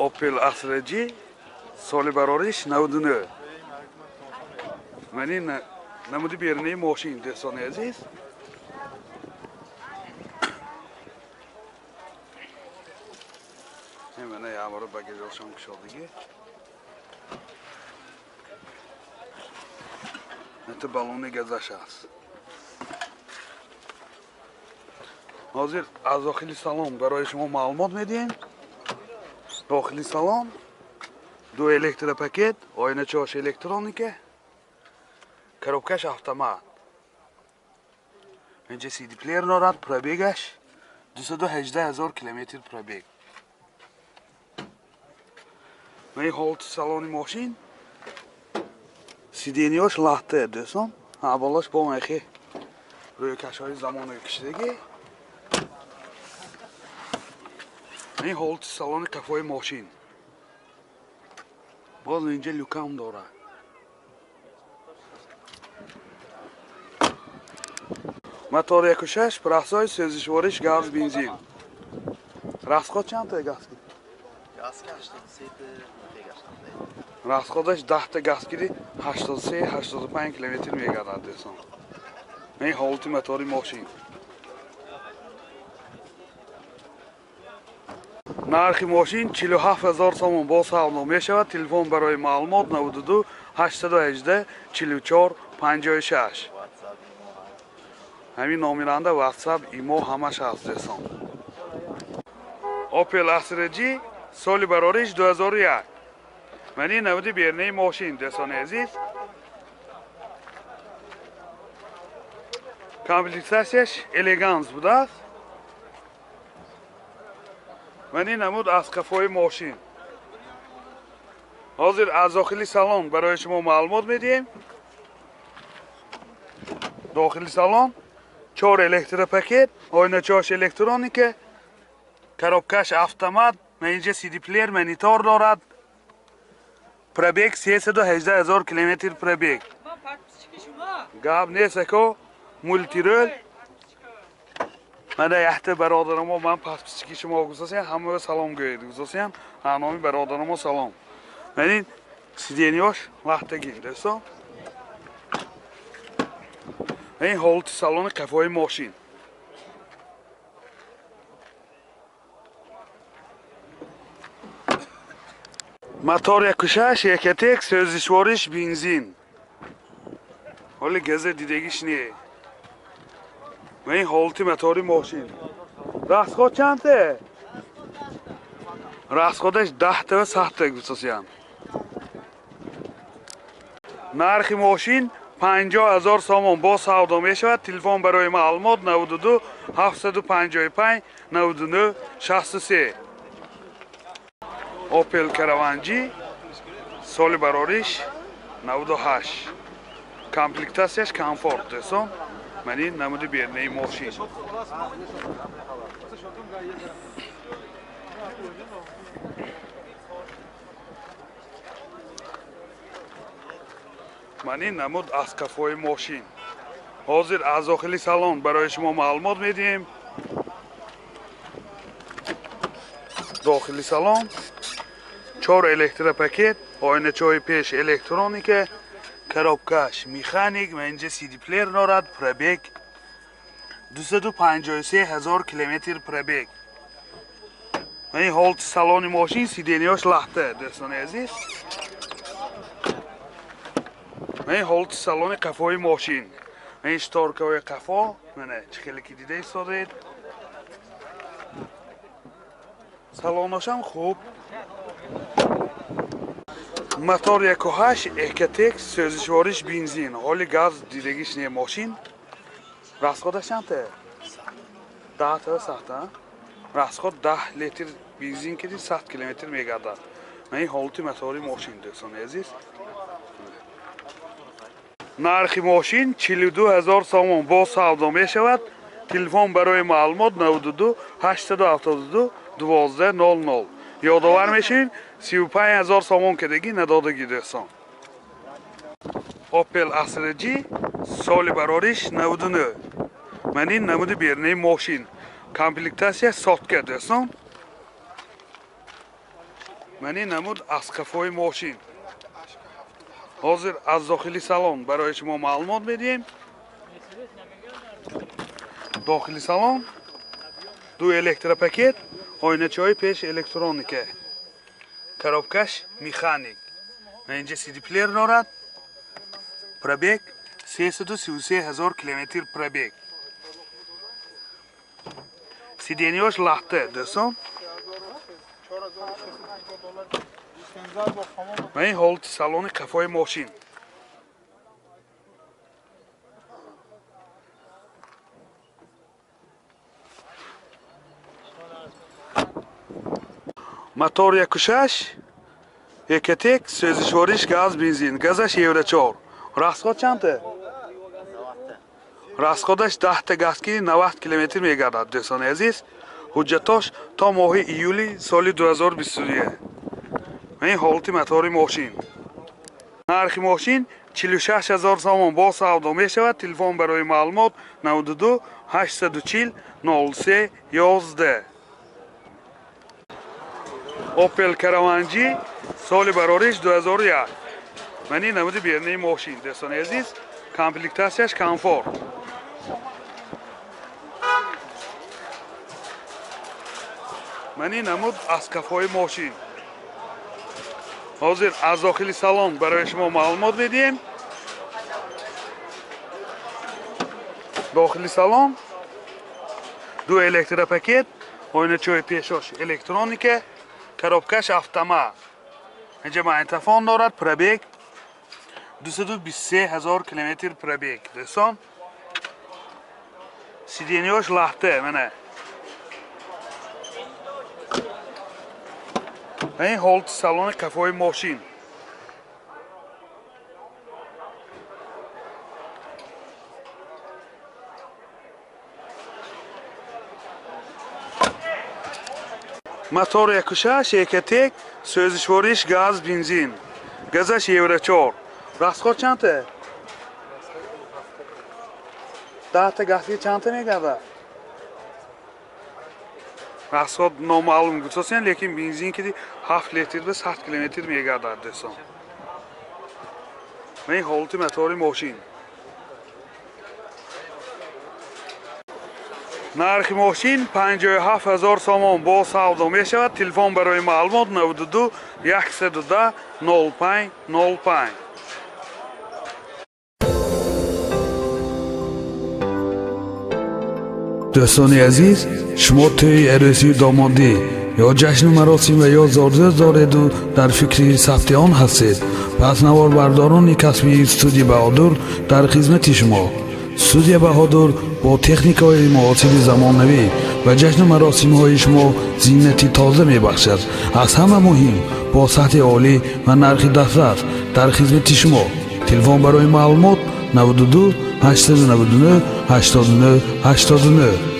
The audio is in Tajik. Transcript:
Opel Astra-G соли барориш 99. Мани намуди берни мошин достони азиз. Мана ямаро багажашон кушодагӣ. Это баллони газаш аст. ҳозир аз дохили салон барои шумо маълумот медиҳем. داخلی سالن 2 الکتروپاکت آینه چهارش الکترونیکه коробкаш автомат اینجا سی دی پلیر دارد پروبیگش 218,000 کیلومتر پروبیگ این حالت سالن ماشین سیدینیاش لخته دوستان اولاش با میخی روی کشهای زمانه کشیدگی این حالت سالن قفای ماشین باز اینجا لوکم داره موتور 1.6 پرسای سوزشوارش گاز بنزین расход چند تا گاز گیری؟ گاز که 83 расходش 10 تا گاز گیری 83-85 کیلومتر میگردد دوستان این حالت موتور ماشین нархи мошин 47,000 сомон бо савдо мешавад. Телефон барои маълумот 92 818 44 56. ҳамин номеранда WhatsApp, имо ҳамаш аст дӯстон. Opel Astra-G соли барориш 2001. мани наводи бернаи мошин дӯстони азиз. комплектасияш элеганс будааст. мани намуд аз қафои мошин ҳозир аз дохили салон барои шумо маълумот медиҳем. дохили салон 4 электропакет ойначош электроника коробкаш автомат инҷа CD плеер монитор дорад пробег 318,000 километр пробег гап нест ко мультирол мана яхта бародарамо ман подписчики шумо гузосиям ҳамаро салом гӯед гузосиям ҳаноми бародарамо салом мани сиденёш лахтагин дӯстон ин ҳолати салони қафои мошин мотор 1.6 якатек сӯзишвориш бензин ҳоли газа дидагиш не این حالتی موتور ماشین расход چنده؟ расходش 10 تا و 100 تا گوساسیان نرخ ماشین 50,000 سومون با سودا میشود. تلفن برای معلومات 92 755 99 63. Opel Caravan G соли барориш 98. комплектасияш комфорт до'stон. мани намуди бернаи мошин мани намуд аз қафои мошин ҳозир аз дохили салон барои шумо маълумот медиҳем. дохили салон 4 электропакет ойначои пеш электроника коробкаш механик ва инҷа CD плеер дорад пробег 253,000 километр пробег این حالت салони мошин сиденияш лахта дӯстони азиз این حالت салони қафои мошин این шторкаҳои қафо мана чӣ хеле ки дида истодед салонашам хуб мотор 1.8 экотек сӯзишвориш бензин ҳоли газ дидагиш не мошин расходаш чанде 10 та 100 расход 10 литр бензин киди 100 километр мегардад. این حالتی мотори мошин дӯстони азиз нархи мошин 42,000 сомон бо савдо мешавад. телефон барои маълумот 92 872 1200. ёдовар мешавем 35,000 сомон кадагӣ надодагӣ дӯстон. Opel Astra-G соли барориш 99. мани намуди бернаи мошин комплектасия сотка дӯстон. мани намуд асқафҳои мошин. ҳозир аз дохили салон барои шумо маълумот медиҳем. дохили салон 2 электропакет, ойначаҳои пеш электроника, коробкаш механик. инҷа CD-плеер дорад. пробег 333 000 километр пробег. сиденияш лахта дӯстон. این حالت سالن قفای ماشین. موتور 1.6 1.1 سوزشوارش گاز بنزین گازش یورو 4 راسخود چنده؟ راسخودش 10 تا گازگیری 90 کیلومتر میگردد دوستان عزیز. حجتاش تا ماه ایولی سال 2022. این حالت موتور ماشین. نرخ ماشین 46000 سوم با سودا می شود. تلفن برای معلومات 92 840 03 11. اوپل کراوانجی سال براریش 2001. منی نمود بیرنی ماشین دوستان عزیز. کامپلیکتاسیش کامفورت. منی نمود اسقف‌های ماشین. حاضر از داخل سالن برای شما معلومات میدیم. داخل سالن 2 الکتروپاکت، oynachoy پیشاش الکترونیکه، коробкаш автомат. اینجا ماگنتوفون دارد. پروبگ 223000 کیلومتر پروبگ دوستان. سیدینیاش لخته منه. این حالت سالن قفای ماشین. موتور 1.6 1.1 سوزشوارش گاز بنزین گازش یورو 4 راسخود چنده؟ 10 تا گازگیر چنده میگرده؟ راسخود نامعلوم گذاشتن لیکن بنزین که 7 لیتر به 100 کیلومتر میگردد دوستان. این حالت موتور ماشین. نرخ ماشین 57000 سوم با سودا می شود. تلفن برای معلومات 92 110 05 05. دوستان عزیز، شما توی عروسی دامادی یا جشن مراسم و یا زارزه دارید و در فکر ثبت آن هستید، پس نوار برداران کسبی استودیو بهادر در خدمت شما. استودیو بهادر با تکنیک‌های معاصر زمانوی و جشن مراسم‌های شما زینتی تازه می‌بخشد. از همه مهم با سطح عالی و نرخ دسترس در خدمت شما. تلفن برای معلومات 92 899 89 89.